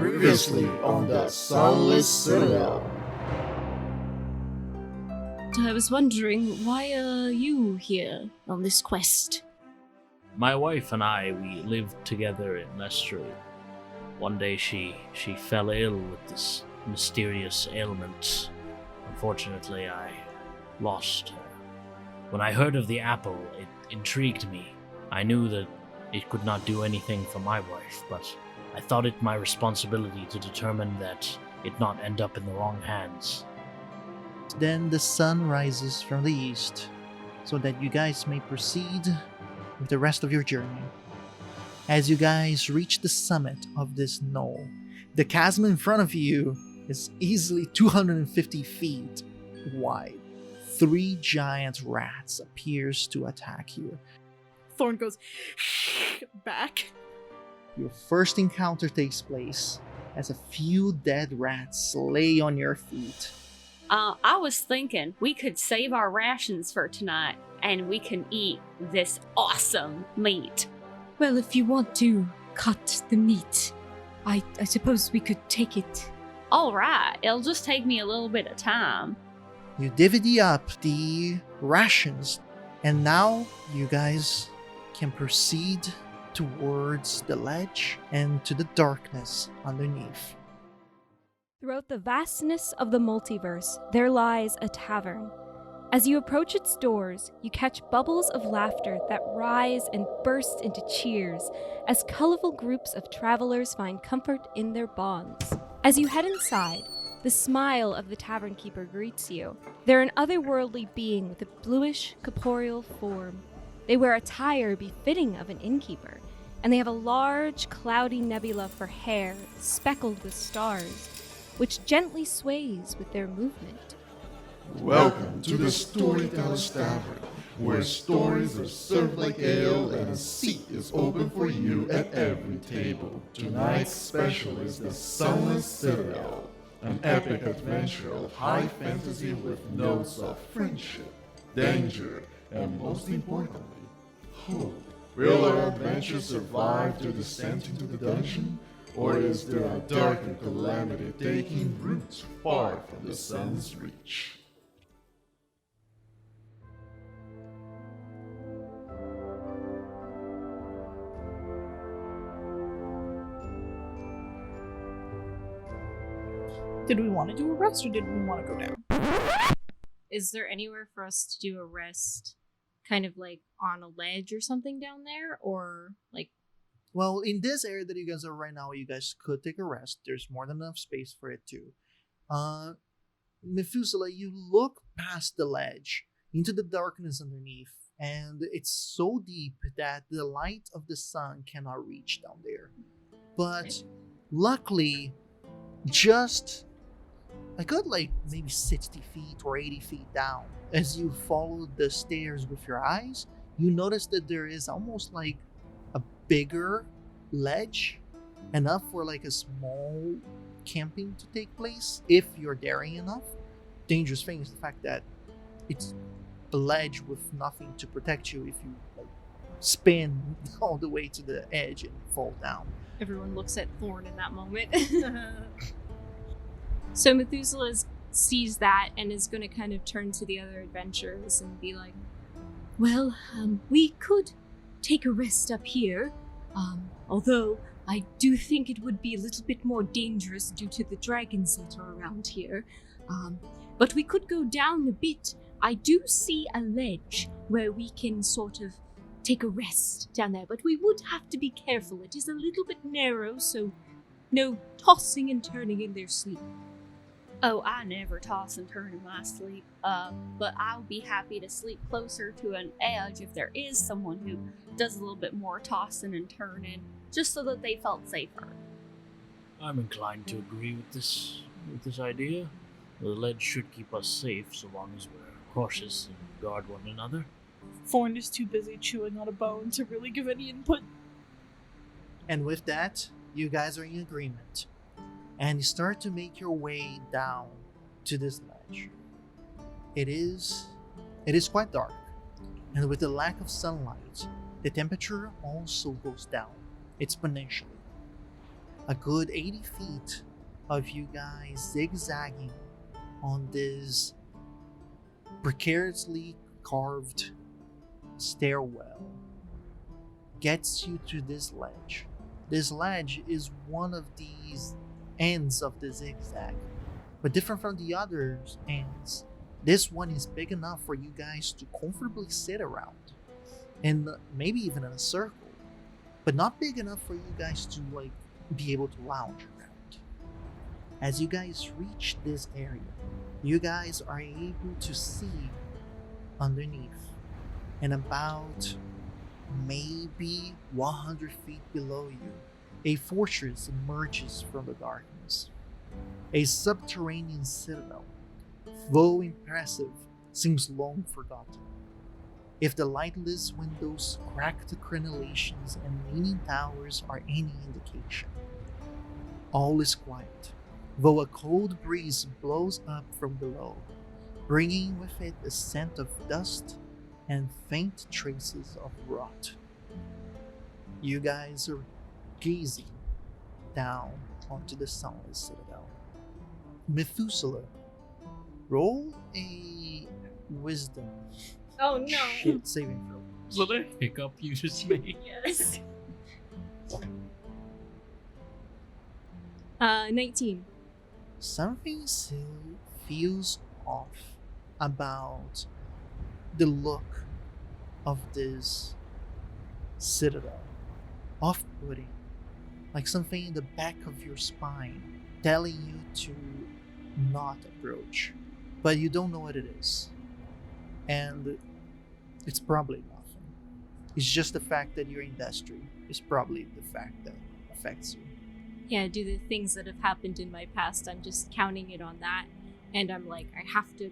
Previously on the Sunless Citadel. I was wondering, why are you here on this quest? My wife and I, we lived together in Leicester. One day she fell ill with this mysterious ailment. Unfortunately, I lost her. When I heard of the apple, it intrigued me. I knew that it could not do anything for my wife, but I thought it my responsibility to determine that it not end up in the wrong hands. Then the sun rises from the east, so that you guys may proceed with the rest of your journey. As you guys reach the summit of this knoll, the chasm in front of you is easily 250 feet wide. 3 giant rats appears to attack you. Thorn goes back. Your first encounter takes place as a few dead rats lay on your feet. I was thinking we could save our rations for tonight and we can eat this awesome meat. Well, if you want to cut the meat, I suppose we could take it. All right, it'll just take me a little bit of time. You divvy up the rations, and now you guys can proceed towards the ledge and to the darkness underneath. Throughout the vastness of the multiverse, there lies a tavern. As you approach its doors, you catch bubbles of laughter that rise and burst into cheers as colorful groups of travelers find comfort in their bonds. As you head inside, the smile of the tavern keeper greets you. They're an otherworldly being with a bluish, corporeal form. They wear attire befitting of an innkeeper, and they have a large, cloudy nebula for hair speckled with stars, which gently sways with their movement. Welcome to the Storyteller's Tavern, where stories are served like ale and a seat is open for you at every table. Tonight's special is the Sunless Citadel, an epic adventure of high fantasy with notes of friendship, danger, and most importantly, hope. Will our adventure survive their descent into the dungeon? Or is there a darker calamity taking root far from the sun's reach? Did we want to do a rest or did we want to go down? Is there anywhere for us to do a rest, kind of like on a ledge or something down there, or like? Well, in this area that you guys are right now, you guys could take a rest. There's more than enough space for it too. Methuselah, you look past the ledge into the darkness underneath, and it's so deep that the light of the sun cannot reach down there. But luckily, just a good maybe 60 feet or 80 feet down, as you follow the stairs with your eyes, you notice that there is almost like a bigger ledge, enough for like a small camping to take place if you're daring enough. Dangerous thing is the fact that it's a ledge with nothing to protect you if you spin all the way to the edge and fall down. Everyone looks at Thorn in that moment. So Methuselah sees that and is going to kind of turn to the other adventurers and be like, well, we could take a rest up here, although I do think it would be a little bit more dangerous due to the dragons that are around here. But we could go down a bit. I do see a ledge where we can sort of take a rest down there, but we would have to be careful. It is a little bit narrow, so no tossing and turning in their sleep. Oh, I never toss and turn in my sleep, but I'll be happy to sleep closer to an edge if there is someone who does a little bit more tossing and turning, just so that they felt safer. I'm inclined to agree with this idea. The ledge should keep us safe so long as we're cautious and guard one another. Thorn is too busy chewing on a bone to really give any input. And with that, you guys are in agreement. And you start to make your way down to this ledge. It is quite dark, and with the lack of sunlight, the temperature also goes down exponentially. a good 80 feet of you guys zigzagging on this precariously carved stairwell gets you to this ledge. This ledge is one of these ends of the zigzag, but different from the other ends. This one is big enough for you guys to comfortably sit around, and maybe even in a circle, but not big enough for you guys to be able to lounge around. As you guys reach this area, you guys are able to see underneath, and about maybe 100 feet below you, a fortress emerges from the darkness. A subterranean citadel, though impressive, seems long forgotten. If the lightless windows, cracked crenellations, and leaning towers are any indication, all is quiet, though a cold breeze blows up from below, bringing with it a scent of dust and faint traces of rot. You guys are gazing down onto the Sunless Citadel. Methuselah, roll a wisdom Oh no. saving throw. So the hiccup you just made. Yes. 19. Something still feels off about the look of this citadel. Off-putting, like something in the back of your spine telling you to not approach, but you don't know what it is. And it's probably nothing. It's just the fact that you're in Destry is probably the fact that affects you. Yeah, do the things that have happened in my past, I'm just counting it on that. And I'm like, I have to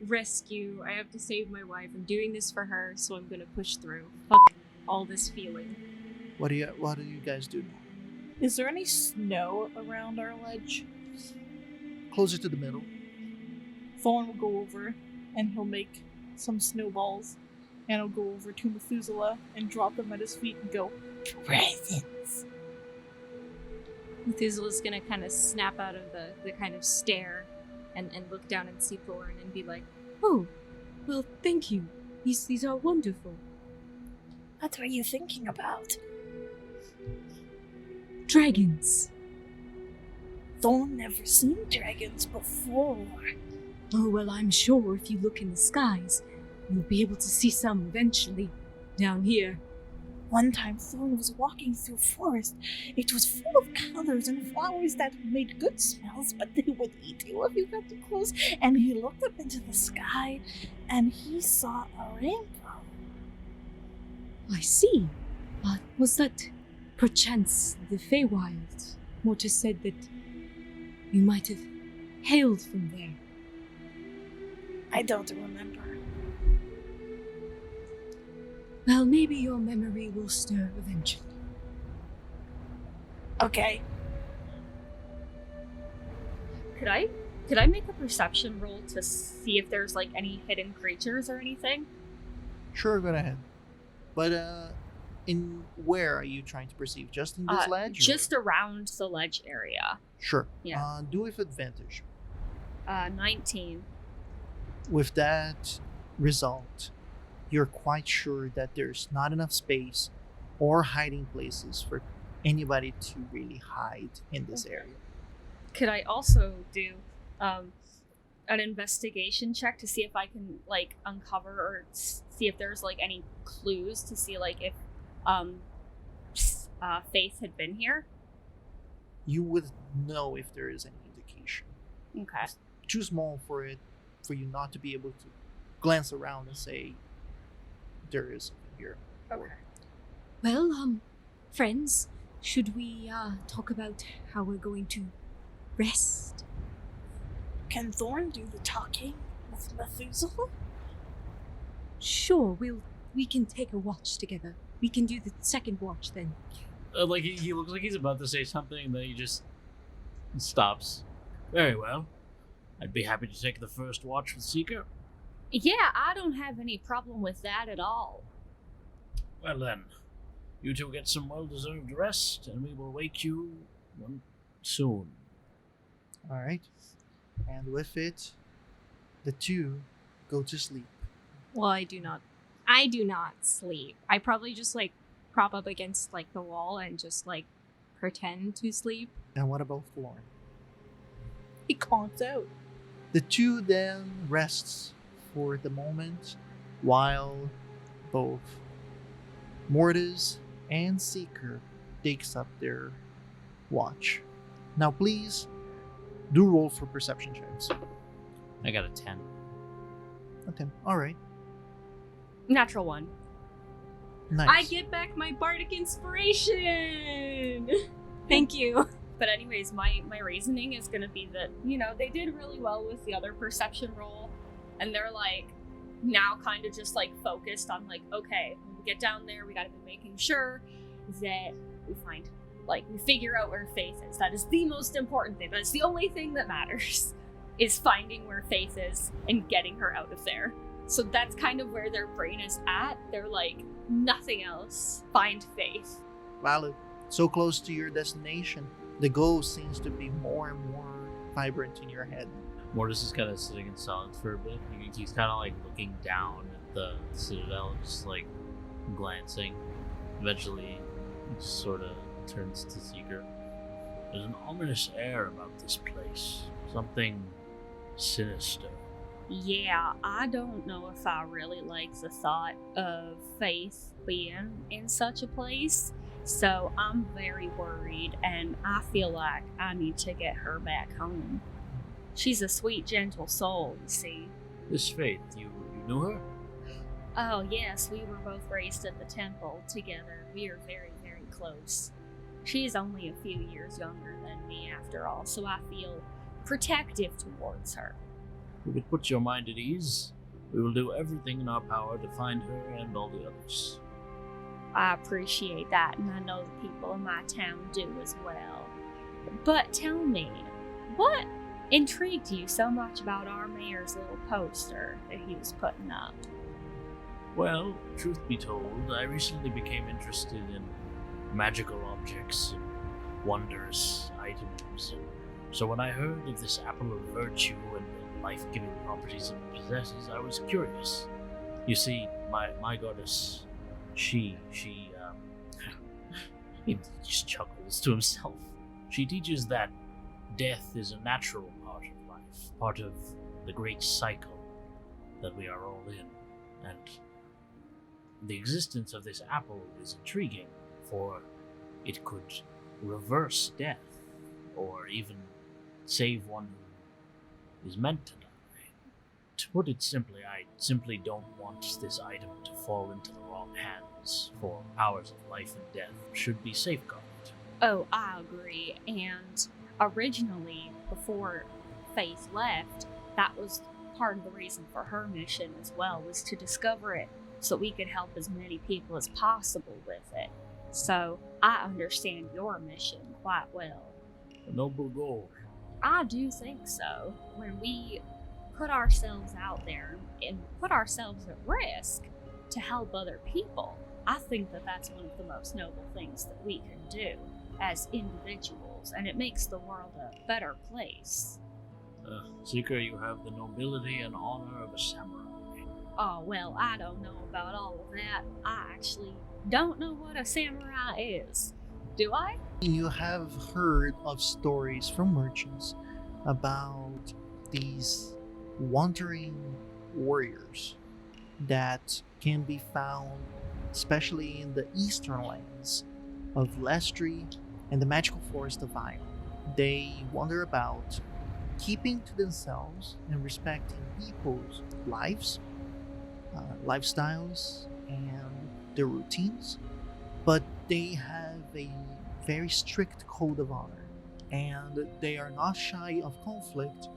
rescue, I have to save my wife. I'm doing this for her, so I'm gonna push through. Fuck all this feeling. What do you guys do? Is there any snow around our ledge? Closer to the middle. Thorn will go over and he'll make some snowballs, and he'll go over to Methuselah and drop them at his feet and go, "Presents." Methuselah's gonna kind of snap out of the kind of stare and look down and see Thorn and be like, oh, well, thank you. These are wonderful. What were you thinking about? Dragons. Thorn never seen dragons before. Oh, well, I'm sure if you look in the skies, you'll be able to see some eventually down here. One time Thorn was walking through a forest. It was full of colors and flowers that made good smells, but they would eat you if you got too close. And he looked up into the sky and he saw a rainbow. I see. Was that perchance the Feywild? Mortis said that you might have hailed from there. I don't remember. Well, maybe your memory will stir eventually. Okay. Could I make a perception roll to see if there's like any hidden creatures or anything? Sure, go ahead. But in where are you trying to perceive? Just in this ledge? Just around the ledge area. Sure. Yeah. Do with advantage. 19. With that result, you're quite sure that there's not enough space or hiding places for anybody to really hide in this area. Could I also do an investigation check to see if I can like uncover or see if there's like any clues to see like if Faith had been here? You would know if there is any indication. Okay. It's too small for you not to be able to glance around and say there is something here. Okay. Well, friends, should we talk about how we're going to rest? Can Thorn do the talking with Methuselah? Sure, we can take a watch together. We can do the second watch then. Like he looks like he's about to say something, and then he just stops. Very well. I'd be happy to take the first watch with Seeker. Yeah, I don't have any problem with that at all. Well then, you two get some well-deserved rest, and we will wake you Soon. All right. And with it, the two go to sleep. Well, I do not sleep. I probably just like prop up against like the wall and just like pretend to sleep. And what about Florin? He conks out. The two then rests for the moment while both Mortis and Seeker takes up their watch. Now please do roll for perception checks. I got a 10. Okay, alright. Natural 1. Nice. I get back my bardic inspiration. Thank you. But anyways, my reasoning is going to be that, you know, they did really well with the other perception roll. And they're like, now kind of just like focused on like, okay, when we get down there, we got to be making sure that we find, like, we figure out where Faith is. That is the most important thing. That's the only thing that matters, is finding where Faith is and getting her out of there. So that's kind of where their brain is at. They're like, nothing else. Find Faith. Valid. So close to your destination, the goal seems to be more and more vibrant in your head. Mortis is kind of sitting in silence for a bit. He's kind of like looking down at the citadel, just like glancing. Eventually, he just sort of turns to Seeker. There's an ominous air about this place. Something sinister. Yeah, I don't know if I really like the thought of Faith being in such a place. So I'm very worried, and I feel like I need to get her back home. She's a sweet, gentle soul, you see. This Faith, you knew her? Oh, yes, we were both raised at the temple together. We are very, very close. She's only a few years younger than me, after all, so I feel protective towards her. If it puts your mind at ease, we will do everything in our power to find her and all the others. I appreciate that, and I know the people in my town do as well. But tell me, what intrigued you so much about our mayor's little poster that he was putting up? Well, truth be told, I recently became interested in magical objects and wondrous items. So when I heard of this apple of virtue and the life-giving properties it possesses, I was curious. You see, my goddess, he just chuckles to himself. She teaches that death is a natural part of life, part of the great cycle that we are all in, and the existence of this apple is intriguing, for it could reverse death, or even save one who is meant to die. To put it simply, I simply don't want this item to fall into the wrong hands, for powers of life and death should be safeguarded. Oh, I agree, and originally, before Faith left, that was part of the reason for her mission as well, was to discover it so we could help as many people as possible with it. So I understand your mission quite well. A noble goal. I do think so. When we put ourselves out there and put ourselves at risk to help other people, I think that that's one of the most noble things that we can do as individuals, and it makes the world a better place. Seeker, you have the nobility and honor of a samurai. Oh, well, I don't know about all of that. I actually don't know what a samurai is. Do I? You have heard of stories from merchants about these wandering warriors that can be found, especially in the eastern lands of Lestri and the magical forest of Isle. They wander about, keeping to themselves and respecting people's lives, lifestyles, and their routines, but they have a very strict code of honor, and they are not shy of conflict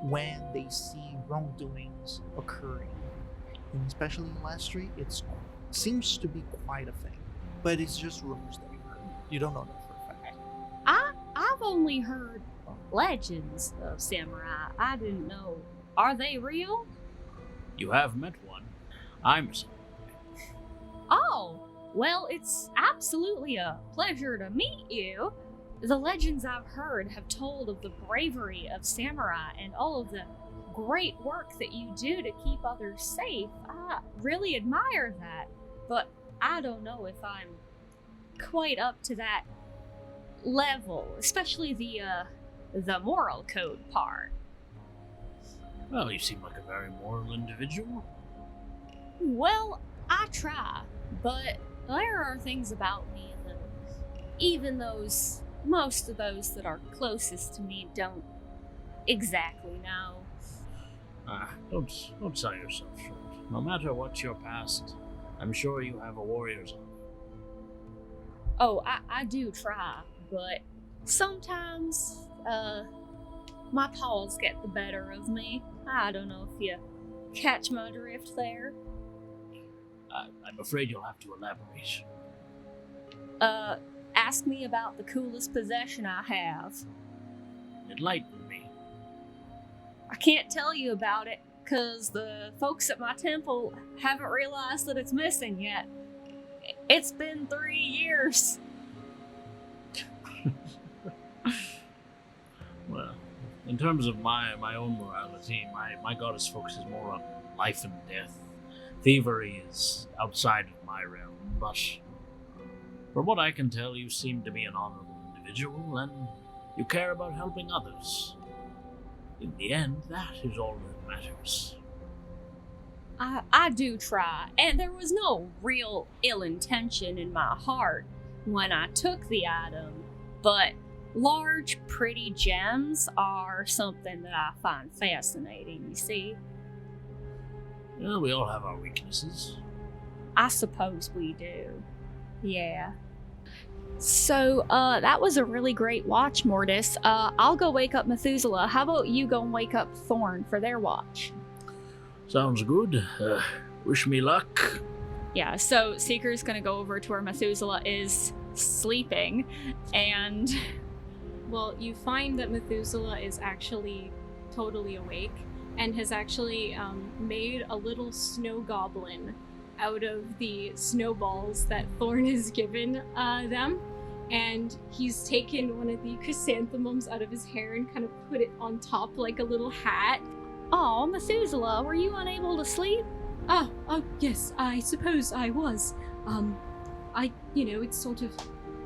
when they see wrongdoings occurring. And especially in Lestri, it seems to be quite a thing, but it's just rumors that you heard. You don't know that for a fact. I've only heard legends of samurai. I didn't know. Are they real? You have met one. I'm a samurai. Oh, well, it's absolutely a pleasure to meet you. the legends I've heard have told of the bravery of samurai and all of the great work that you do to keep others safe. I really admire that, but I don't know if I'm quite up to that level, especially the moral code part. Well, you seem like a very moral individual. Well, I try, but there are things about me that even most of those that are closest to me don't exactly know. Don't sell yourself short. No matter what your past, I'm sure you have a warrior's honor. Oh, I do try, but sometimes, my paws get the better of me. I don't know if you catch my drift there. I'm afraid you'll have to elaborate. Ask me about the coolest possession I have. Enlighten me. I can't tell you about it, because the folks at my temple haven't realized that it's missing yet. It's been 3 years. Well, in terms of my own morality, my goddess focuses more on life and death. Thievery is outside of my realm, but from what I can tell, you seem to be an honorable individual, and you care about helping others. In the end, that is all that matters. I do try, and there was no real ill intention in my heart when I took the item, but large, pretty gems are something that I find fascinating, you see. Well, we all have our weaknesses. I suppose we do. Yeah. So, that was a really great watch, Mortis. I'll go wake up Methuselah. How about you go and wake up Thorn for their watch? Sounds good. Wish me luck. Yeah, so Seeker's gonna go over to where Methuselah is sleeping, and... Well, you find that Methuselah is actually totally awake and has actually made a little snow goblin out of the snowballs that Thorn has given them. And he's taken one of the chrysanthemums out of his hair and kind of put it on top like a little hat. Oh, Methuselah, were you unable to sleep? Oh, yes, I suppose I was. It's sort of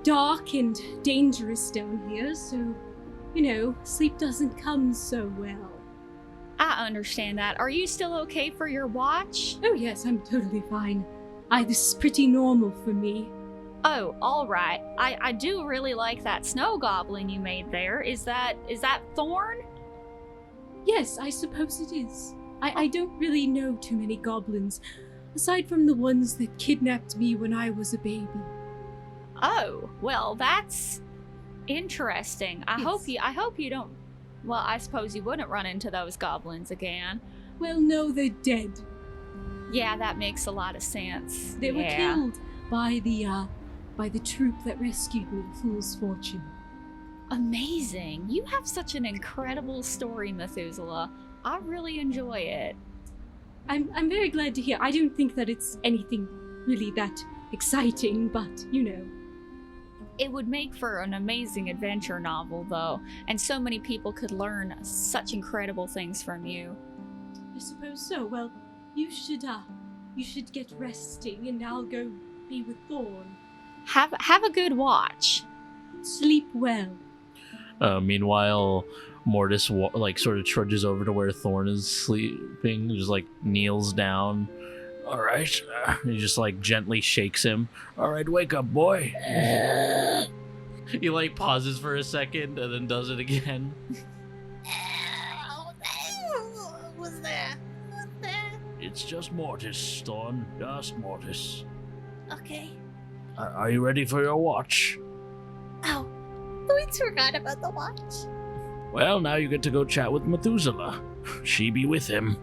dark and dangerous down here, so, sleep doesn't come so well. I understand that. Are you still okay for your watch? Oh yes, I'm totally fine. This is pretty normal for me. Oh, alright. I do really like that snow goblin you made there. Is that Thorn? Yes, I suppose it is. I don't really know too many goblins, aside from the ones that kidnapped me when I was a baby. Oh, well, that's interesting. I Yes. hope you don't. Well, I suppose you wouldn't run into those goblins again. Well, no, they're dead. Yeah, that makes a lot of sense. They were Yeah. killed by the troop that rescued me, Fool's Fortune. Amazing. You have such an incredible story, Methuselah. I really enjoy it. I'm very glad to hear. I don't think that it's anything really that exciting, but It would make for an amazing adventure novel, though, and so many people could learn such incredible things from you. I suppose so. Well, you should get resting, and I'll go be with Thorn. Have a good watch. Sleep well. Meanwhile, Mortis sort of trudges over to where Thorn is sleeping, just kneels down. All right, he just gently shakes him. All right, wake up, boy. He pauses for a second and then does it again. What's that? It's just Mortis, Thorn. Just Mortis. Okay. Are you ready for your watch? Oh, we forgot about the watch. Well, now you get to go chat with Methuselah. She be with him.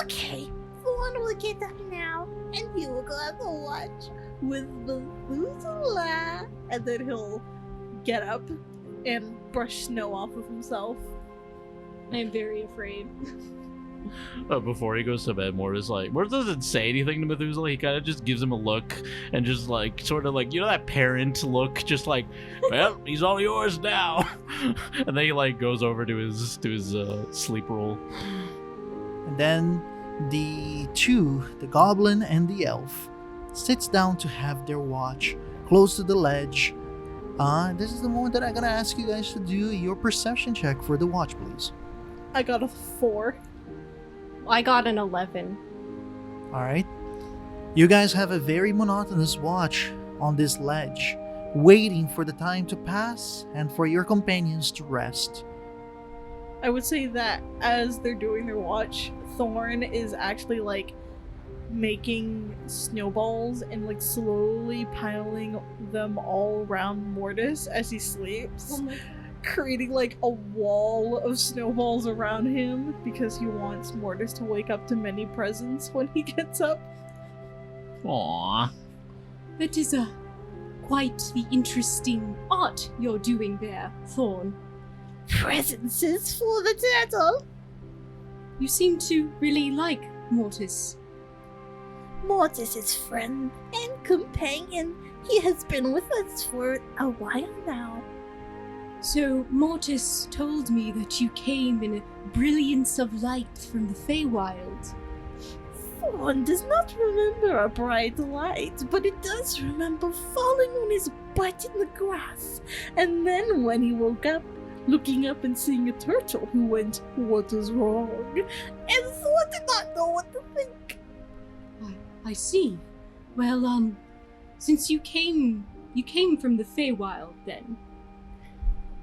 Okay, Thorn will get up now, and you will go have the watch with Methuselah. And then he'll get up and brush snow off of himself. I am very afraid. Before he goes to bed, Mortis doesn't say anything to Methuselah. He kind of just gives him a look and just like sort of like, you know, that parent look, just like, well, he's all yours now. And then he like goes over to his sleep roll. And then the two, the goblin and the elf, sits down to have their watch close to the ledge. This is the moment that I'm gonna ask you guys to do your perception check for the watch, please. I got a 4. I got an 11. Alright. You guys have a very monotonous watch on this ledge, waiting for the time to pass and for your companions to rest. I would say that as they're doing their watch, Thorn is actually like making snowballs and like slowly piling them all around Mortis as he sleeps, creating like a wall of snowballs around him because he wants Mortis to wake up to many presents when he gets up. Aww. That is quite the interesting art you're doing there, Thorn. Presents for the turtle. You seem to really like Mortis. Mortis' friend and companion. He has been with us for a while now. So Mortis told me that you came in a brilliance of light from the Feywild. Thorn does not remember a bright light, but it does remember falling on his butt in the grass. And then when he woke up, looking up and seeing a turtle who went, "What is wrong?" And Thorn did not know what to think. I see. Well, since you came from the Feywild then.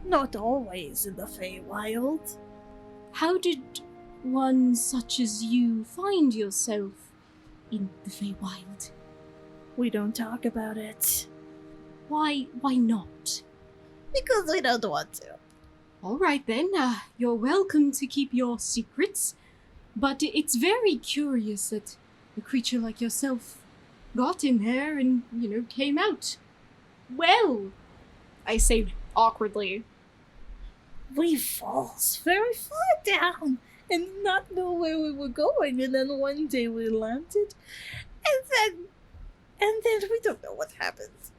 Not always in the Feywild. How did one such as you find yourself in the Feywild? We don't talk about it. Why not? Because we don't want to. All right then, you're welcome to keep your secrets, but it's very curious that a creature like yourself got in there and, came out. Well, I say awkwardly. We falls very far down and did not know where we were going, and then one day we landed, and then we don't know what happened.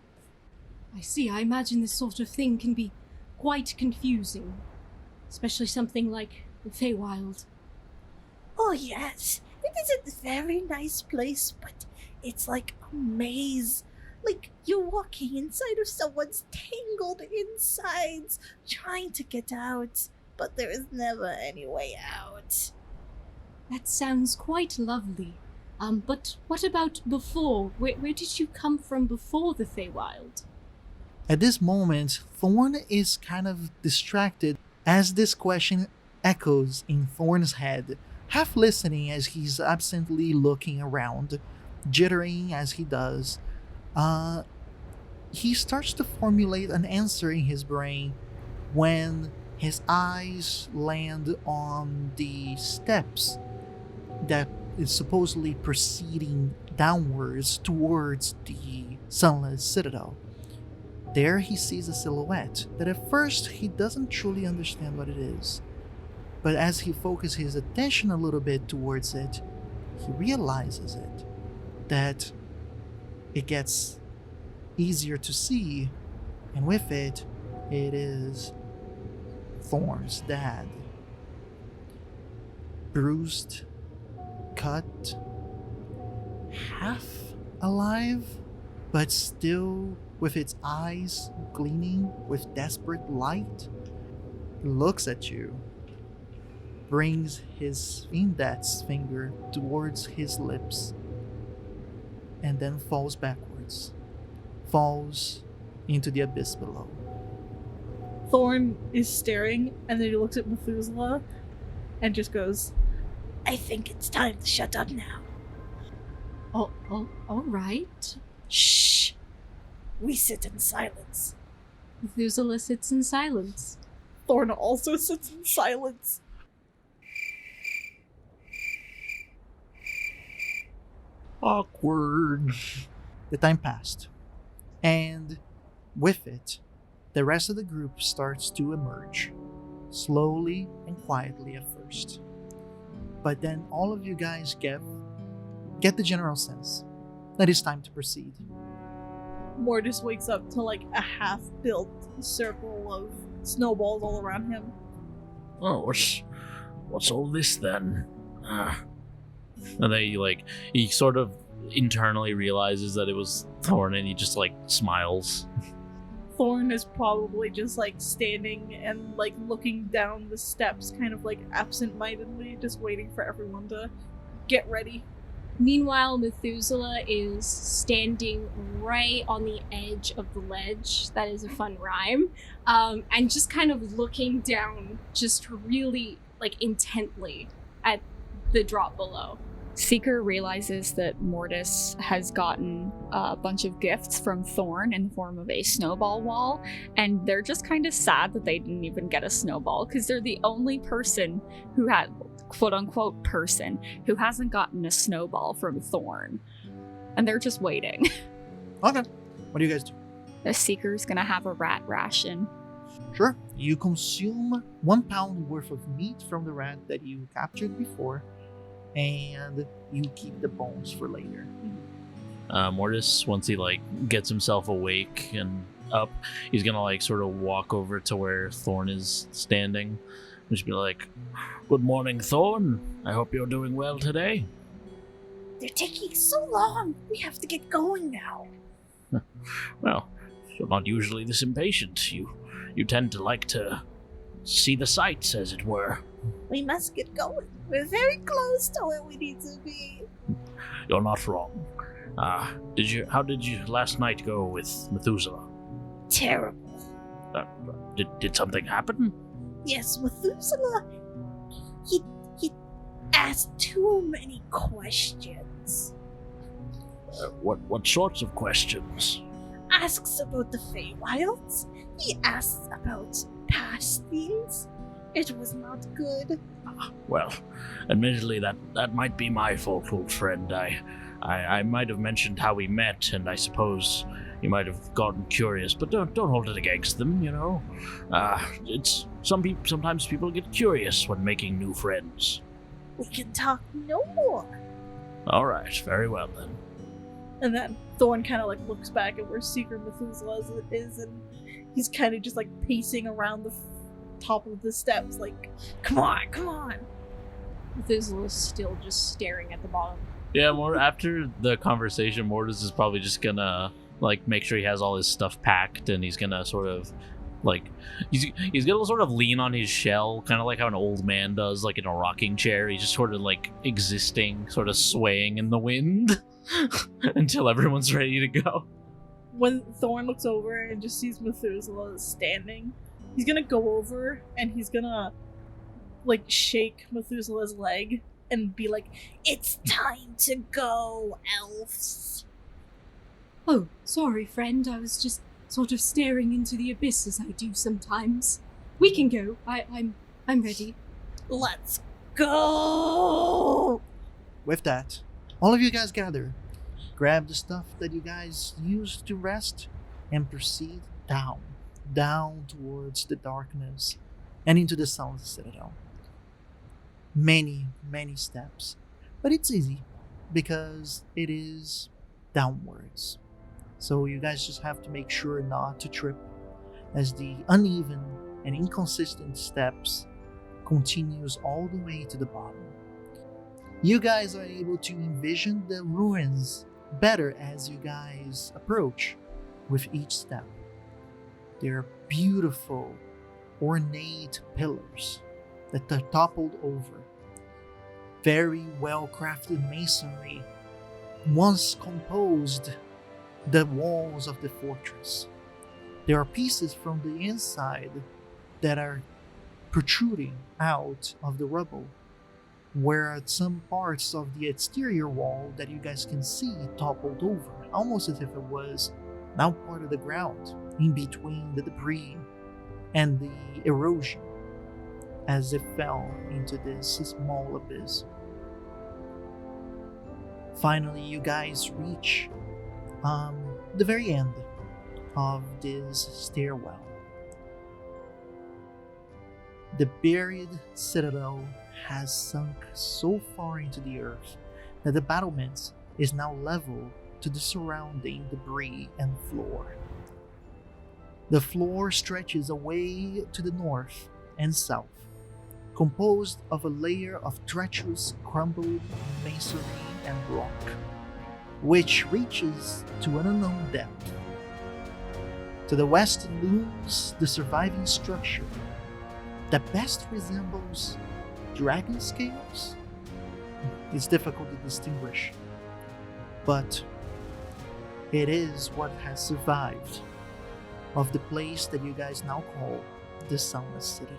I see. I imagine this sort of thing can be quite confusing, especially something like the Feywild. Oh yes, it is a very nice place, but it's like a maze. Like you're walking inside of someone's tangled insides, trying to get out, but there is never any way out. That sounds quite lovely. But what about before? Where did you come from before the Feywild? At this moment, Thorn is kind of distracted as this question echoes in Thorn's head, half listening as he's absently looking around, jittering as he does. He starts to formulate an answer in his brain when his eyes land on the steps that is supposedly proceeding downwards towards the Sunless Citadel. There he sees a silhouette that at first he doesn't truly understand what it is. But as he focuses his attention a little bit towards it, he realizes that it gets easier to see, and with it, it is Thorn's dad. Bruised, cut, half alive, but still with its eyes gleaming with desperate light, looks at you, brings his index finger towards his lips, and then falls backwards, falls into the abyss below. Thorn is staring, and then he looks at Methuselah and just goes, "I think it's time to shut up now." Oh, all right. Shh! We sit in silence. Methuselah sits in silence. Thorn also sits in silence. Awkward. The time passed, and with it, the rest of the group starts to emerge, slowly and quietly at first. But then all of you guys get the general sense that it's time to proceed. Mortis wakes up to like a half-built circle of snowballs all around him. Oh, what's all this then? And then he sort of internally realizes that it was Thorn, and he just like smiles. Thorn is probably just like standing and like looking down the steps, kind of like absent-mindedly, just waiting for everyone to get ready. Meanwhile, Methuselah is standing right on the edge of the ledge. That is a fun rhyme. And just kind of looking down, just really like intently at the drop below. Seeker realizes that Mortis has gotten a bunch of gifts from Thorn in the form of a snowball wall, and they're just kind of sad that they didn't even get a snowball, because they're the only person who had, quote-unquote person, who hasn't gotten a snowball from Thorn. And they're just waiting. Okay. What do you guys do? The Seeker's gonna have a rat ration. Sure. You consume 1 pound worth of meat from the rat that you captured before, and you keep the bones for later. Mortis, once he gets himself awake and up, he's gonna sort of walk over to where Thorn is standing and just be like, "Good morning, Thorn. I hope you're doing well today." They're taking so long. We have to get going now. Well, you're not usually this impatient. You tend to like to see the sights, as it were. We must get going. We're very close to where we need to be. You're not wrong. How did you last night go with Methuselah? Terrible. Did something happen? Yes, Methuselah. He asked too many questions. What sorts of questions? Asks about the Feywilds. He asks about past things. It was not good. Well, admittedly, that might be my fault, old friend. I might have mentioned how we met, and I suppose you might have gotten curious, but don't hold it against them, you know. It's sometimes people get curious when making new friends. We can talk no more. All right, very well then. And then Thorn kind of looks back at where Secret Methuselah is, and he's kind of just pacing around the top of the steps, come on. Methuselah's still just staring at the bottom. Yeah, more after the conversation, Mortis is probably just gonna make sure he has all his stuff packed, and he's gonna sort of he's gonna sort of lean on his shell, kind of like how an old man does, in a rocking chair. He's just sort of existing, sort of swaying in the wind until everyone's ready to go. When Thorn looks over and just sees Methuselah standing, he's gonna go over and he's gonna shake Methuselah's leg and be like, "It's time to go, elves." Oh, sorry, friend. I was just sort of staring into the abyss as I do sometimes. We can go. I'm ready. Let's go! With that, all of you guys gather, grab the stuff that you guys used to rest, and proceed down towards the darkness and into the Sunless Citadel. Many steps, but it's easy because it is downwards. So you guys just have to make sure not to trip as the uneven and inconsistent steps continues all the way to the bottom. You guys are able to envision the ruins better as you guys approach with each step. They're beautiful, ornate pillars that are toppled over. Very well-crafted masonry once composed the walls of the fortress. There are pieces from the inside that are protruding out of the rubble, where some parts of the exterior wall that you guys can see toppled over, almost as if it was now part of the ground, in between the debris and the erosion, as it fell into this small abyss. Finally, you guys reach the very end of this stairwell. The buried citadel has sunk so far into the earth that the battlement is now level to the surrounding debris and floor. The floor stretches away to the north and south, composed of a layer of treacherous crumbled masonry and rock, which reaches to an unknown depth. To the west looms the surviving structure that best resembles dragon scales. It's difficult to distinguish, but it is what has survived of the place that you guys now call the Sunless Citadel.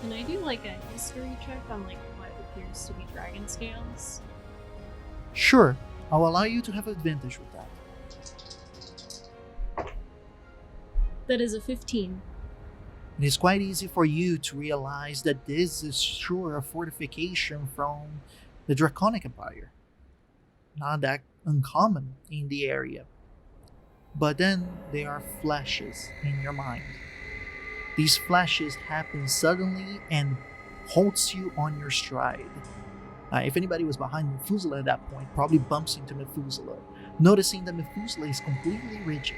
Can I do like a history check on like what appears to be dragon scales? Sure, I'll allow you to have advantage with that. That is a 15. It is quite easy for you to realize that this is sure a fortification from the Draconic Empire. Not that uncommon in the area. But then there are flashes in your mind. These flashes happen suddenly and halts you on your stride. If anybody was behind Methuselah at that point, probably bumps into Methuselah, noticing that Methuselah is completely rigid.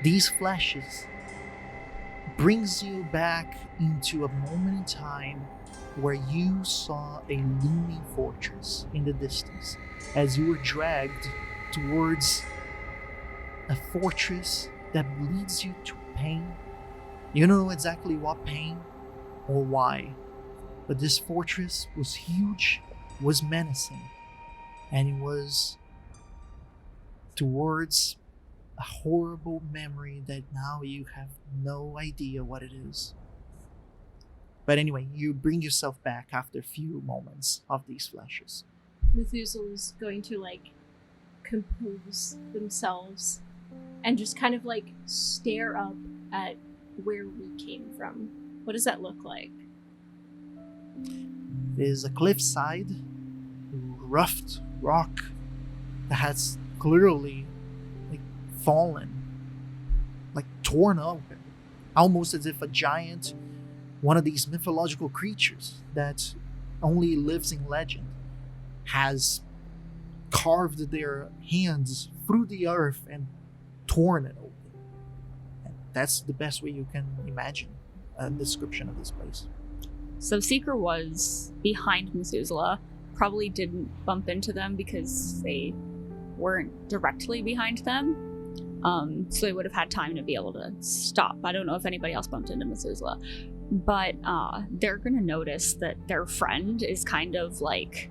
These flashes brings you back into a moment in time where you saw a looming fortress in the distance as you were dragged towards a fortress that leads you to pain. You don't know exactly what pain or why, but this fortress was huge, was menacing, and it was towards a horrible memory that now you have no idea what it is. But anyway, you bring yourself back after a few moments of these flashes. Methuselah's going to like compose themselves and just kind of like stare up at where we came from. What does that look like? It is a cliffside, roughed rock that has clearly like fallen, like torn open, almost as if a giant, one of these mythological creatures that only lives in legend, has carved their hands through the earth and torn it open. And that's the best way you can imagine a description of this place. So Seeker was behind Methuselah, probably didn't bump into them because they weren't directly behind them. So they would have had time to be able to stop. I don't know if anybody else bumped into Methuselah, but they're gonna notice that their friend is kind of like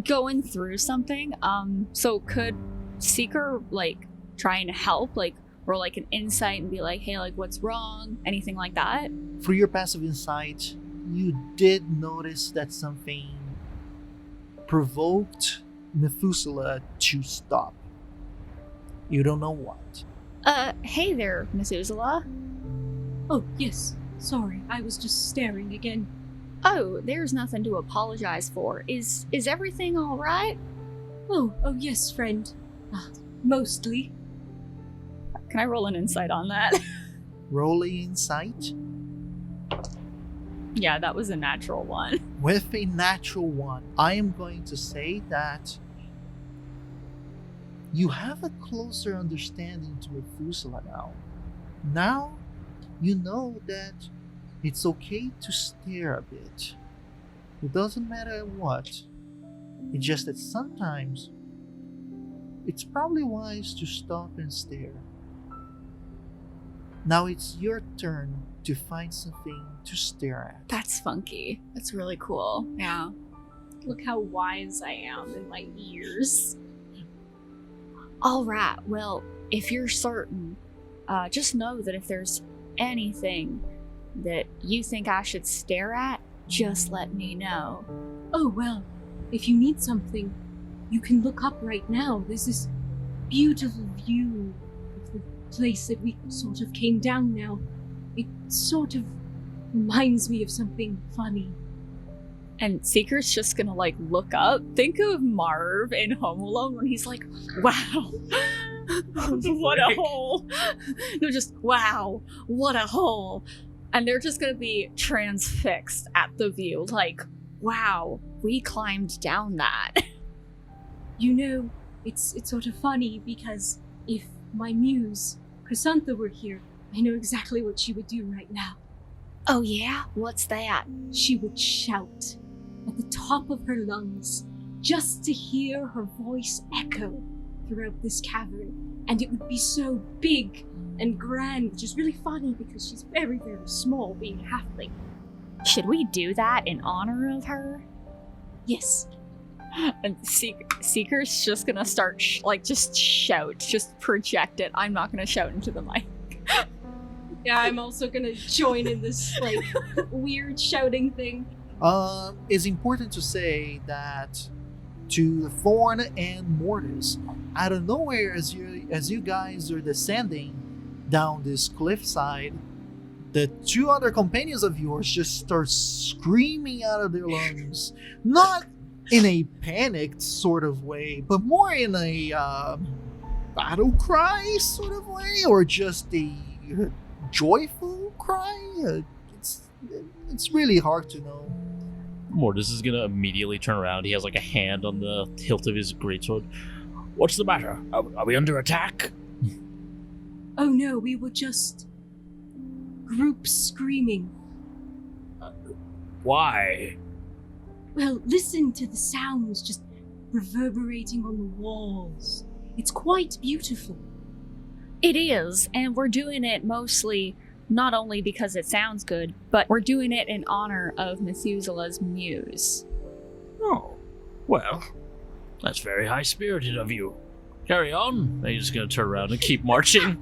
going through something. So could Seeker like try and help, like, or like an insight and be like, hey, like what's wrong? Anything like that? Through your passive insight, you did notice that something provoked Methuselah to stop. You don't know what. Hey there, Methuselah. Oh, yes. Sorry, I was just staring again. Oh, there's nothing to apologize for. Is everything all right? Oh, yes, friend. Mostly. Can I roll an insight on that? Roll insight. Yeah, that was a natural one. With a natural one, I am going to say that you have a closer understanding to Methuselah now. Now, you know that it's okay to stare a bit. It doesn't matter what. It's just that sometimes it's probably wise to stop and stare. Now it's your turn to find something to stare at. That's funky. That's really cool. Yeah. Look how wise I am in my ears. All right. Well, if you're certain, just know that if there's anything that you think I should stare at, just let me know. Oh, well, if you need something, you can look up right now. There's this beautiful view of the place that we sort of came down now. It sort of reminds me of something funny. And Seeker's just gonna like look up. Think of Marv in Home Alone when he's like, wow, what a hole. No, just wow, what a hole. And they're just gonna be transfixed at the view, like, wow, we climbed down that. You know, it's sort of funny because if my muse, Chrysantha, were here, I know exactly what she would do right now. Oh yeah? What's that? She would shout at the top of her lungs just to hear her voice echo throughout this cavern. And it would be so big and grand, which is really funny because she's very, very small, being a halfling. Should we do that in honor of her? Yes. And Seeker's just gonna start, just shout, just project it. I'm not gonna shout into the mic. Yeah, I'm also gonna join in this, weird shouting thing. It's important to say that to Thorn and Mortis, out of nowhere, as you guys are descending down this cliffside, the two other companions of yours just start screaming out of their lungs, not in a panicked sort of way, but more in a battle cry sort of way, or just a joyful cry. It's really hard to know. Mortis is gonna immediately turn around. He has a hand on the hilt of his greatsword. What's the matter? Are we under attack? Oh no, we were just groups screaming. Why? Well, listen to the sounds just reverberating on the walls. It's quite beautiful. It is, and we're doing it mostly not only because it sounds good, but we're doing it in honor of Methuselah's muse. Oh, well, that's very high-spirited of you. Carry on. Are you just gonna turn around and keep marching?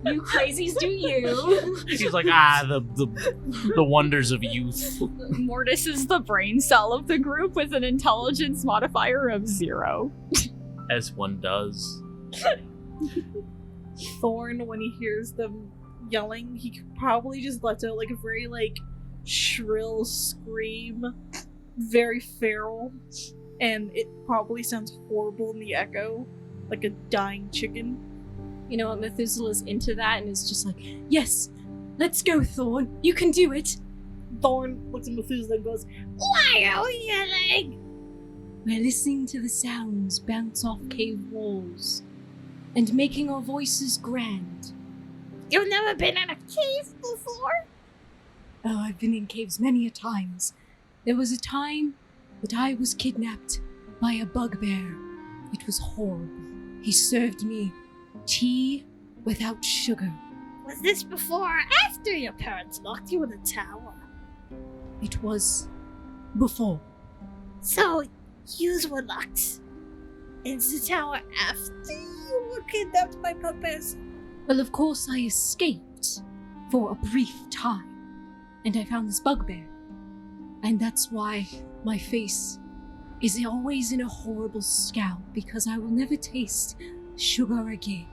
You crazies do you. He's like, the wonders of youth. Mortis is the brain cell of the group with an intelligence modifier of 0. As one does. Thorn, when he hears them yelling, he probably just lets out a very shrill scream, very feral, and it probably sounds horrible in the echo, like a dying chicken. You know what, Methuselah's into that and is just like, yes, let's go, Thorn, you can do it. Thorn looks at Methuselah and goes, "Why are we yelling?" We're listening to the sounds bounce off cave walls and making our voices grand. You've never been in a cave before? Oh, I've been in caves many a times. There was a time that I was kidnapped by a bugbear. It was horrible. He served me tea without sugar. Was this before or after your parents locked you in the tower? It was before. So, yous were locked in the tower after you were kidnapped by bugbears? Well, of course I escaped for a brief time, and I found this bugbear. And that's why my face is always in a horrible scowl, because I will never taste sugar again.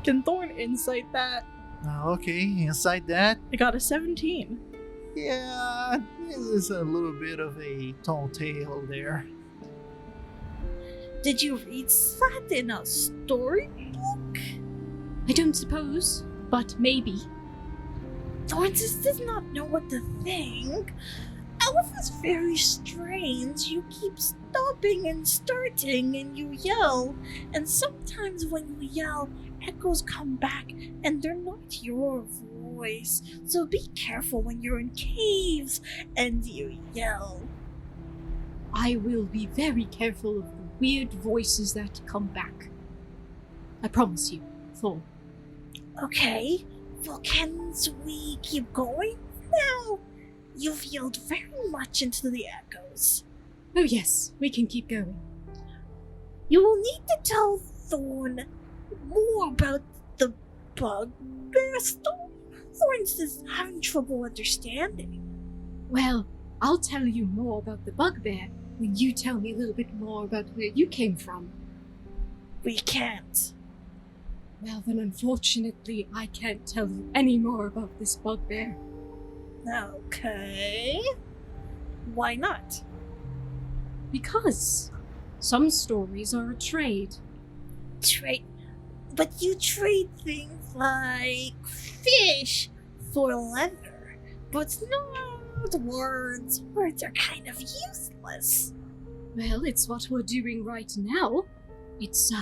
Can Thorn insight that? Okay, inside that, I got a 17. yeah, this is a little bit of a tall tale there. Did you read that in a storybook? I don't suppose, but maybe. Thorn just does not know what to think. Elf is very strange. You keep stopping and starting and you yell. And sometimes when you yell, echoes come back and they're not your voice. So be careful when you're in caves and you yell. I will be very careful of the weird voices that come back. I promise you, Thor. Okay, well, can we keep going now? You've yelled very much into the echoes. Oh yes, we can keep going. You will need to tell Thorn more about the bugbear story. Thorn's just having trouble understanding. Well, I'll tell you more about the bugbear when you tell me a little bit more about where you came from. We can't. Well, then unfortunately, I can't tell you any more about this bugbear. Okay. Why not? Because some stories are a trade. Trade. But you trade things like fish for leather, but not words. Words are kind of useless. Well, it's what we're doing right now. It's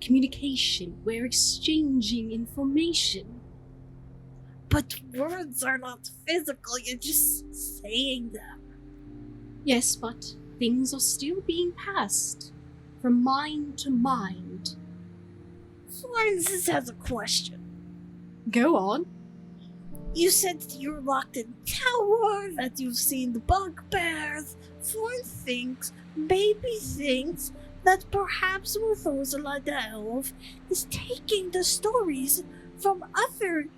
communication. We're exchanging information. But words are not physical, you're just saying them. Yes, but things are still being passed from mind to mind. Florence has a question. Go on. You said that you're locked in tower, that you've seen the bugbears. Florence maybe thinks that perhaps Methuselah the elf is taking the stories from other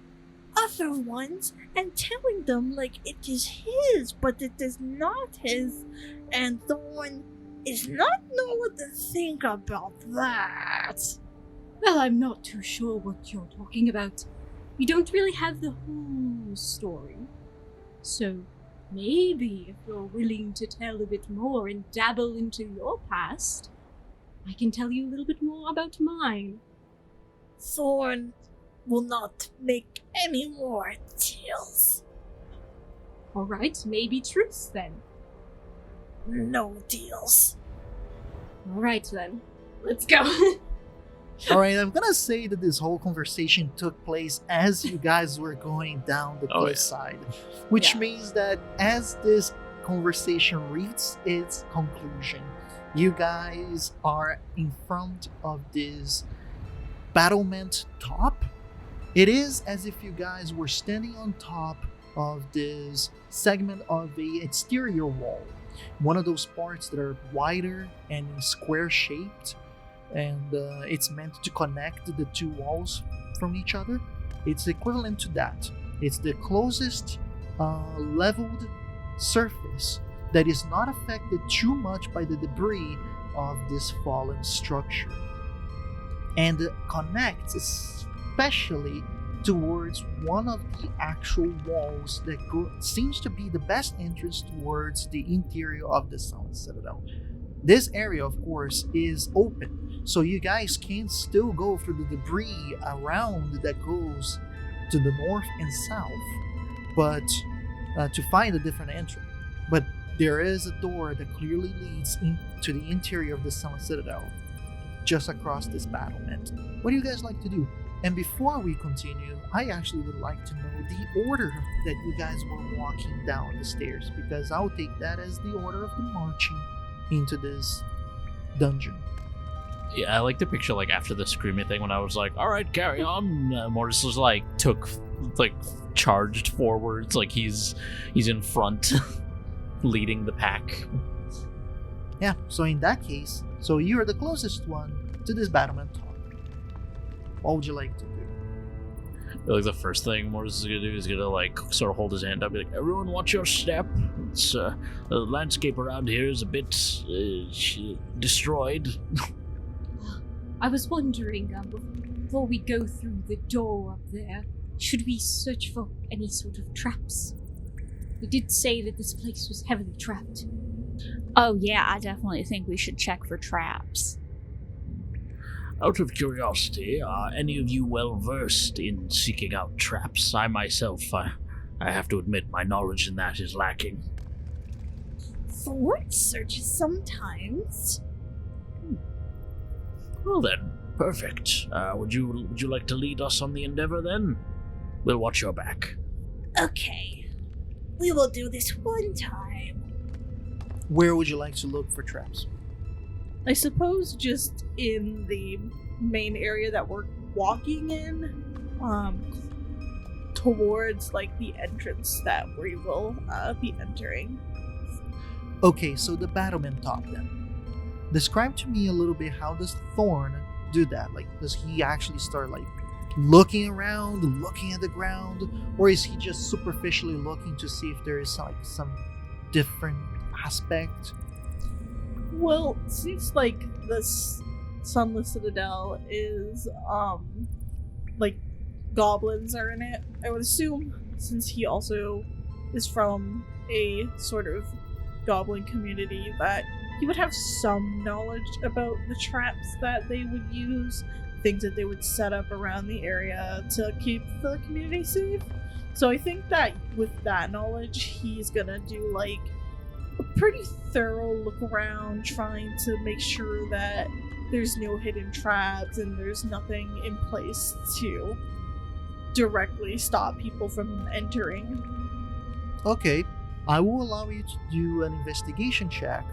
ones and telling them like it is his, but it is not his, and Thorn is not know what to think about that. Well, I'm not too sure what you're talking about. You don't really have the whole story. So, maybe if you're willing to tell a bit more and dabble into your past, I can tell you a little bit more about mine. Thorn will not make any more deals. Alright, maybe truce then. No deals. Alright then, let's go. Alright, I'm gonna say that this whole conversation took place as you guys were going down the cliffside. Which means that as this conversation reaches its conclusion, you guys are in front of this battlement top. It is as if you guys were standing on top of this segment of the exterior wall. One of those parts that are wider and square shaped, and it's meant to connect the two walls from each other. It's equivalent to that. It's the closest leveled surface that is not affected too much by the debris of this fallen structure, and connects especially towards one of the actual walls that seems to be the best entrance towards the interior of the Sunless Citadel. This area, of course, is open, so you guys can still go through the debris around that goes to the north and south, but to find a different entrance. But there is a door that clearly leads into the interior of the Sunless Citadel, just across this battlement. What do you guys like to do? And before we continue, I actually would like to know the order that you guys were walking down the stairs, because I'll take that as the order of the marching into this dungeon. Yeah, I like the picture, like, after the screaming thing when I was like, alright, carry on. Mortis was like, charged forwards, like he's in front, leading the pack. Yeah, so in that case, so you're the closest one to this battlement top. What would you like to do? Like, the first thing Mortis is gonna do is gonna, like, sort of hold his hand up, be like, everyone watch your step. It's, the landscape around here is a bit, destroyed. I was wondering, before we go through the door up there, should we search for any sort of traps? They did say that this place was heavily trapped. Oh yeah, I definitely think we should check for traps. Out of curiosity, are any of you well versed in seeking out traps? I myself, I have to admit, my knowledge in that is lacking. Thorn searches sometimes. Well then, perfect. Would you like to lead us on the endeavor then? We'll watch your back. Okay, we will do this one time. Where would you like to look for traps? I suppose just in the main area that we're walking in, towards like the entrance that we will be entering. Okay, so the battlement top then. Describe to me a little bit, how does Thorn do that? Like, does he actually start like looking around, looking at the ground, or is he just superficially looking to see if there is like some different aspect? Well, seems like this Sunless Citadel is like goblins are in it. I would assume, since he also is from a sort of goblin community, that he would have some knowledge about the traps that they would use. things that they would set up around the area to keep the community safe. So I think that with that knowledge, he's gonna do like a pretty thorough look around, trying to make sure that there's no hidden traps and there's nothing in place to directly stop people from entering. Okay, I will allow you to do an investigation check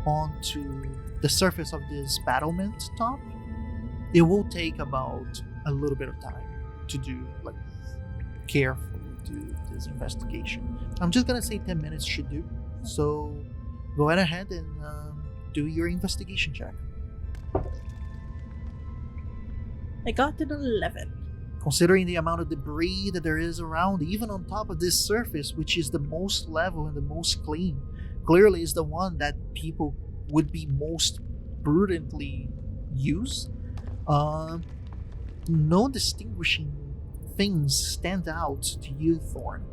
onto the surface of this battlement top. It will take about a little bit of time to do, like, carefully do this investigation. I'm just gonna say 10 minutes should do. So go ahead and do your investigation check. I got an 11. Considering the amount of debris that there is around, even on top of this surface, which is the most level and the most clean, clearly is the one that people would be most prudently use. No distinguishing things stand out to you, Thorn.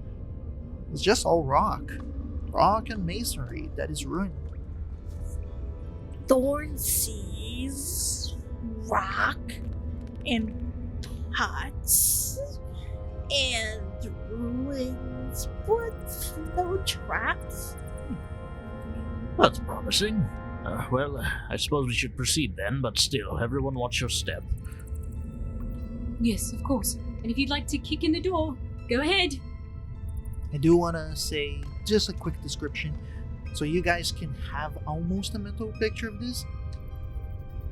It's just all rock and masonry that is ruined. Thorn sees rock and pots and ruins, but no traps. That's promising. Well, I suppose we should proceed then, but still, everyone watch your step. Yes, of course. And if you'd like to kick in the door, go ahead. I do want to say just a quick description so you guys can have almost a mental picture of this.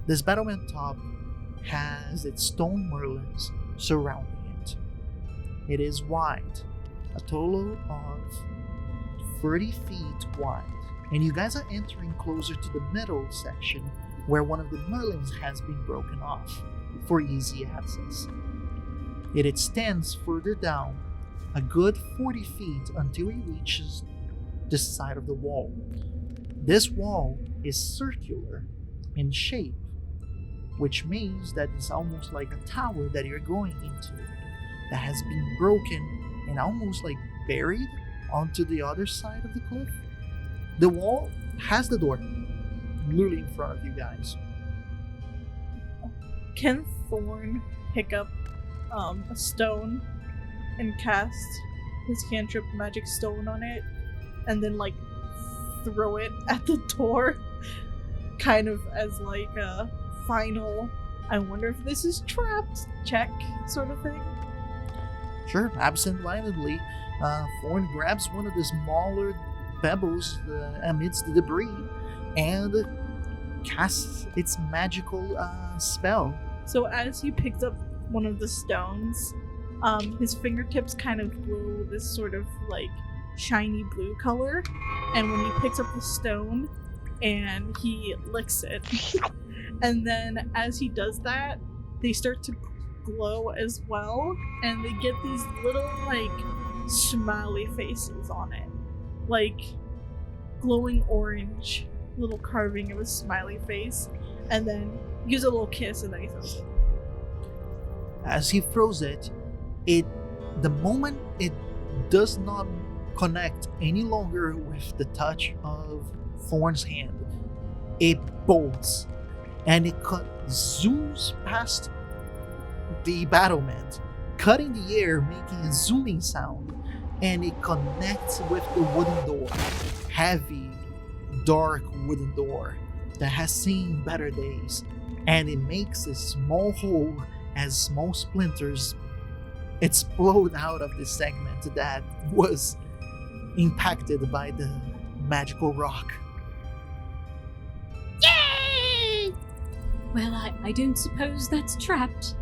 This battlement top has its stone merlins surrounding it. It is wide, a total of 30 feet wide, and you guys are entering closer to the middle section where one of the merlins has been broken off for easy access. It extends further down a good 40 feet until it reaches the side of the wall. This wall is circular in shape, which means that it's almost like a tower that you're going into that has been broken and almost like buried onto the other side of the cliff. The wall has the door literally in front of you guys. Can Thorn pick up a stone and cast his cantrip magic stone on it and then like throw it at the door, kind of as like a final I wonder if this is trapped check sort of thing? Sure, absent-mindedly, Thorn grabs one of the smaller pebbles amidst the debris and casts its magical spell. So as he picks up one of the stones, his fingertips kind of glow this sort of like shiny blue color, and when he picks up the stone and he licks it, and then as he does that, they start to glow as well, and they get these little like smiley faces on it, like glowing orange, little carving of a smiley face, and then he gives a little kiss and then he throws it. As he throws it, the moment it does not connect any longer with the touch of Thorn's hand, it bolts and it zooms past the battlement, cutting the air, making a zooming sound, and it connects with the wooden door. Heavy, dark wooden door that has seen better days, and it makes a small hole as small splinters explode out of the segment that was impacted by the magical rock. Yay! Well, I don't suppose that's trapped.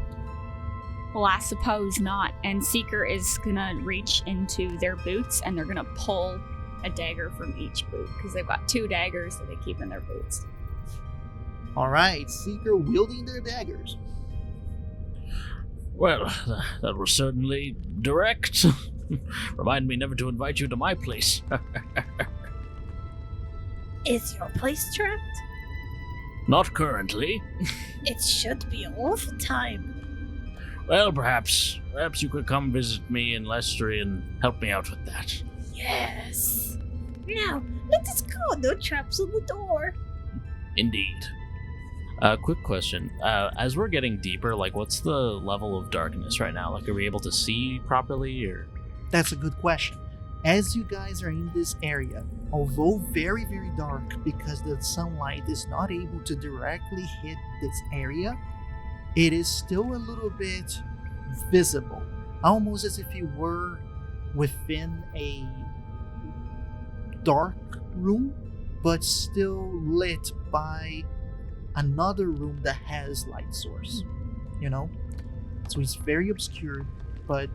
Well, I suppose not. And Seeker is gonna reach into their boots and they're gonna pull a dagger from each boot because they've got 2 daggers that they keep in their boots. Alright, Seeker wielding their daggers. Well, that was certainly direct. Remind me never to invite you to my place. Is your place trapped? Not currently. It should be all the time. Well, perhaps you could come visit me in Lestry and help me out with that. Yes. Now, let us go. No traps on the door. Indeed. Quick question. As we're getting deeper, like, what's the level of darkness right now? Like, are we able to see properly, or? That's a good question. As you guys are in this area, although very, very dark because the sunlight is not able to directly hit this area, it is still a little bit visible. Almost as if you were within a dark room, but still lit by another room that has light source. You know? So it's very obscured, but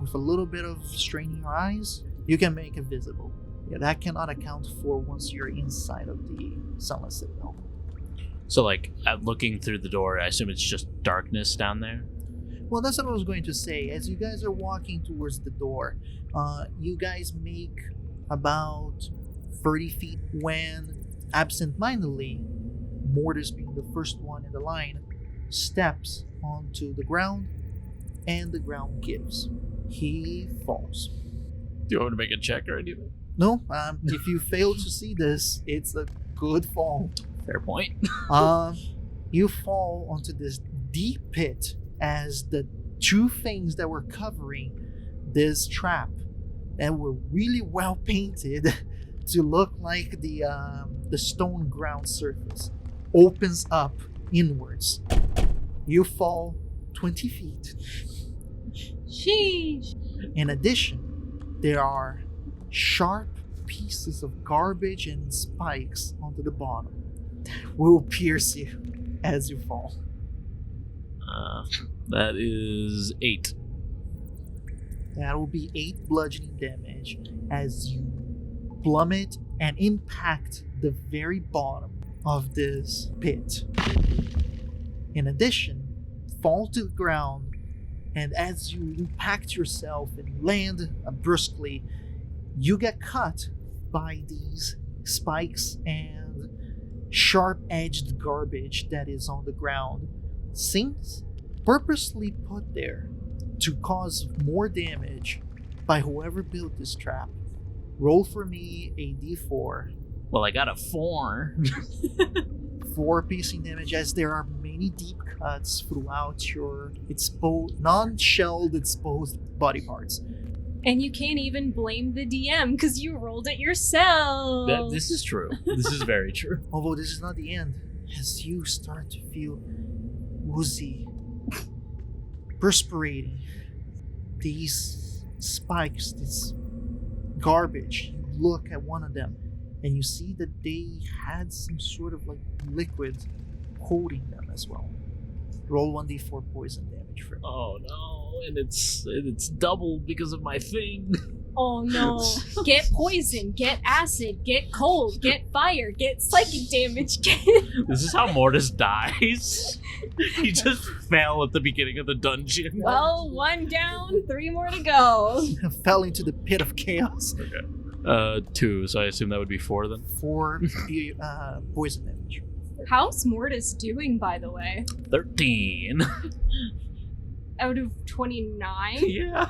with a little bit of straining your eyes, you can make it visible. Yeah, that cannot account for once you're inside of the Sunless Citadel. So, like, looking through the door, I assume it's just darkness down there? Well, that's what I was going to say. As you guys are walking towards the door, you guys make about 30 feet when, absent-mindedly, Mortis being the first one in the line, steps onto the ground, and the ground gives. He falls. Do you want me to make a check or anything? No, if you fail to see this, it's a good fall. Fair point. You fall onto this deep pit as the two things that were covering this trap that were really well painted to look like the stone ground surface opens up inwards. You fall 20 feet. Sheesh. In addition, there are sharp pieces of garbage and spikes onto the bottom that will pierce you as you fall. That is 8. That will be 8 bludgeoning damage as you plummet and impact the very bottom of this pit. In addition, fall to the ground, and as you impact yourself and land brusquely, you get cut by these spikes and sharp-edged garbage that is on the ground. Seems purposely put there to cause more damage by whoever built this trap. Roll for me a d4. Well, I got a 4. 4 piercing damage, as there are many deep cuts throughout your non-shelled exposed body parts. And you can't even blame the DM because you rolled it yourself. This is true. This is very true. Although this is not the end, as you start to feel woozy, perspirating, these spikes, this garbage, you look at one of them and you see that they had some sort of like liquid coating them as well. Roll 1d4 poison damage for me. Oh no, and it's double because of my thing. Oh no. Get poison, get acid, get cold, get fire, get psychic damage, This is how Mortis dies. He just fell at the beginning of the dungeon. Well, 1 down, 3 more to go. Fell into the pit of chaos. Okay. 2, so I assume that would be 4 then? 4 poison damage. How's Mortis doing, by the way? 13. Out of 29? Yeah.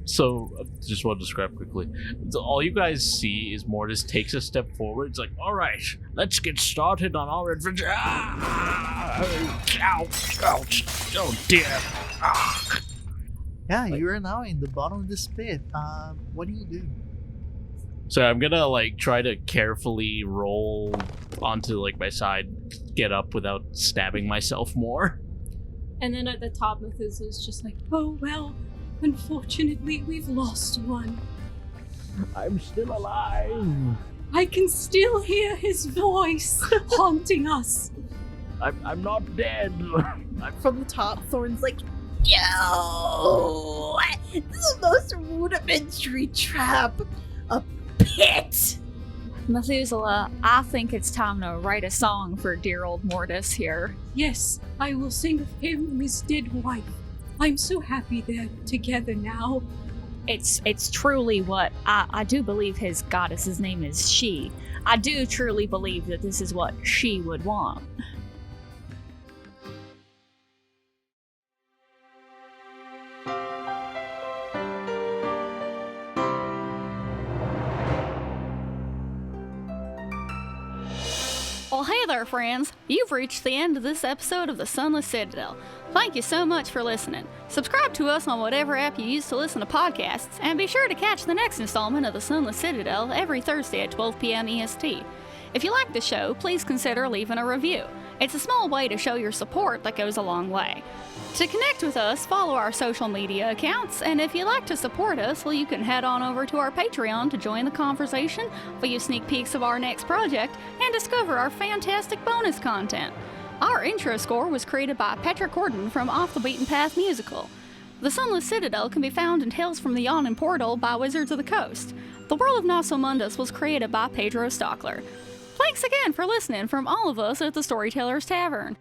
So, just want to describe quickly. So all you guys see is Mortis takes a step forward. It's like, all right, let's get started on our adventure. Ouch, ouch, oh dear. Ah. Yeah, you're now in the bottom of this pit. What do you do? So I'm gonna try to carefully roll onto my side, get up without stabbing myself more. And then at the top, Methuselah's just like, oh well, unfortunately we've lost one. I'm still alive. I can still hear his voice haunting us. I'm not dead. From the top, Thorn's like, yo! This is the most rudimentary trap. A pit! Methuselah, I think it's time to write a song for dear old Mortis here. Yes, I will sing of him and his dead wife. I'm so happy they're together now. It's truly what I do believe his goddess's name is She. I do truly believe that this is what she would want. Well, hey there, friends. You've reached the end of this episode of the Sunless Citadel. Thank you so much for listening. Subscribe to us on whatever app you use to listen to podcasts, and be sure to catch the next installment of the Sunless Citadel every Thursday at 12 p.m. EST. If you like the show, please consider leaving a review. It's a small way to show your support that goes a long way. To connect with us, follow our social media accounts, and if you'd like to support us, well, you can head on over to our Patreon to join the conversation, view sneak peeks of our next project, and discover our fantastic bonus content. Our intro score was created by Patrick Gordon from Off the Beaten Path Musical. The Sunless Citadel can be found in Tales from the Yawning Portal by Wizards of the Coast. The world of Nosso Mondus was created by Pedro Stockler. Thanks again for listening from all of us at the Storyteller's Tavern.